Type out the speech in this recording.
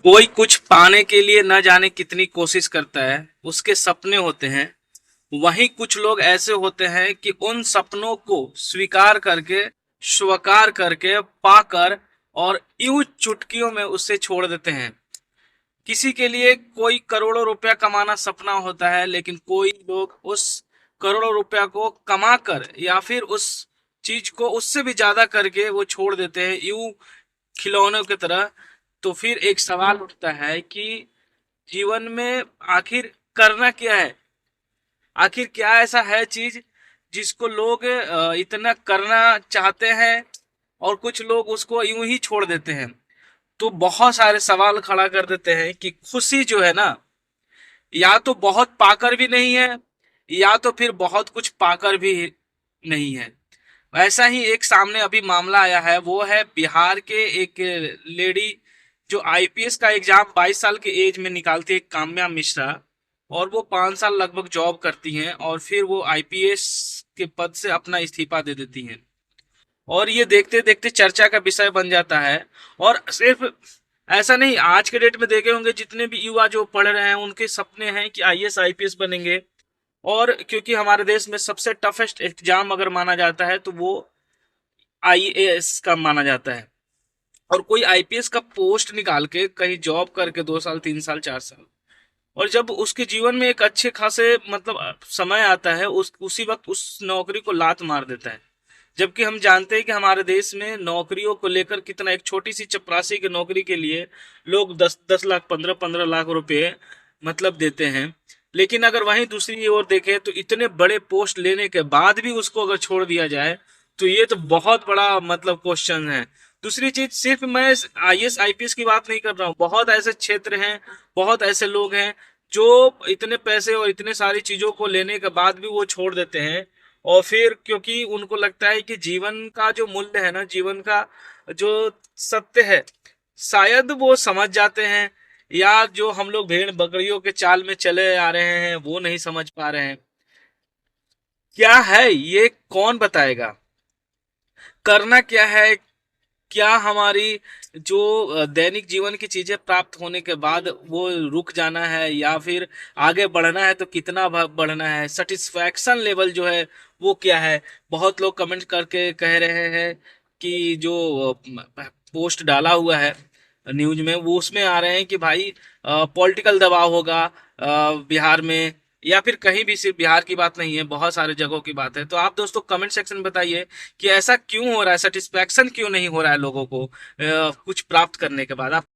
कोई कुछ पाने के लिए न जाने कितनी कोशिश करता है, उसके सपने होते हैं। वहीं कुछ लोग ऐसे होते हैं कि उन सपनों को स्वीकार करके, स्वीकार करके, पाकर और यूं चुटकियों में उससे छोड़ देते हैं। किसी के लिए कोई करोड़ों रुपया कमाना सपना होता है, लेकिन कोई लोग उस करोड़ों रुपया को कमाकर या फिर उस चीज को उससे भी ज्यादा करके वो छोड़ देते हैं, यूं खिलौनों की तरह। तो फिर एक सवाल उठता है कि जीवन में आखिर करना क्या है? आखिर क्या ऐसा है चीज जिसको लोग इतना करना चाहते हैं और कुछ लोग उसको यूं ही छोड़ देते हैं? तो बहुत सारे सवाल खड़ा कर देते हैं कि खुशी जो है ना, या तो बहुत पाकर भी नहीं है, या तो फिर बहुत कुछ पाकर भी नहीं है। ऐसा ही एक सामने अभी मामला आया है, वो है बिहार के एक लेडी जो आईपीएस का एग्जाम 22 साल के एज में निकालती है, काम्या मिश्रा। और वो 5 साल लगभग जॉब करती हैं और फिर वो आईपीएस के पद से अपना इस्तीफा दे देती हैं। और ये देखते देखते चर्चा का विषय बन जाता है। और सिर्फ ऐसा नहीं, आज के डेट में देखे होंगे जितने भी युवा जो पढ़ रहे हैं उनके सपने हैं कि आईएएस आईपीएस बनेंगे। और क्योंकि हमारे देश में सबसे टफेस्ट एग्जाम अगर माना जाता है तो वो आईएएस का माना जाता है। और कोई आईपीएस का पोस्ट निकाल के कहीं जॉब करके 2 साल 3 साल 4 साल, और जब उसके जीवन में एक अच्छे खासे मतलब समय आता है, उसी वक्त उस नौकरी को लात मार देता है। जबकि हम जानते हैं कि हमारे देश में नौकरियों को लेकर कितना, एक छोटी सी चपरासी की नौकरी के लिए लोग 10-10 लाख 15-15 लाख रुपए मतलब देते हैं। लेकिन अगर वहीं दूसरी ओर देखें तो इतने बड़े पोस्ट लेने के बाद भी उसको अगर छोड़ दिया जाए तो ये तो बहुत बड़ा मतलब क्वेश्चन है। दूसरी चीज, सिर्फ मैं आईएएस आईपीएस की बात नहीं कर रहा हूँ, बहुत ऐसे क्षेत्र हैं, बहुत ऐसे लोग हैं जो इतने पैसे और इतने सारी चीजों को लेने के बाद भी वो छोड़ देते हैं। और फिर क्योंकि उनको लगता है कि जीवन का जो मूल्य है ना, जीवन का जो सत्य है, शायद वो समझ जाते हैं, या जो हम लोग भेड़ बकरियों के चाल में चले आ रहे हैं वो नहीं समझ पा रहे हैं। क्या है ये कौन बताएगा? करना क्या है? क्या हमारी जो दैनिक जीवन की चीजें प्राप्त होने के बाद वो रुक जाना है, या फिर आगे बढ़ना है तो कितना बढ़ना है? सेटिस्फैक्शन लेवल जो है वो क्या है? बहुत लोग कमेंट करके कह रहे हैं कि जो पोस्ट डाला हुआ है न्यूज में, वो उसमें आ रहे हैं कि भाई पॉलिटिकल दबाव होगा बिहार में, या फिर कहीं भी, सिर्फ बिहार की बात नहीं है, बहुत सारे जगहों की बात है। तो आप दोस्तों कमेंट सेक्शन में बताइए कि ऐसा क्यों हो रहा है, सेटिस्फैक्शन क्यों नहीं हो रहा है लोगों को कुछ प्राप्त करने के बाद। आप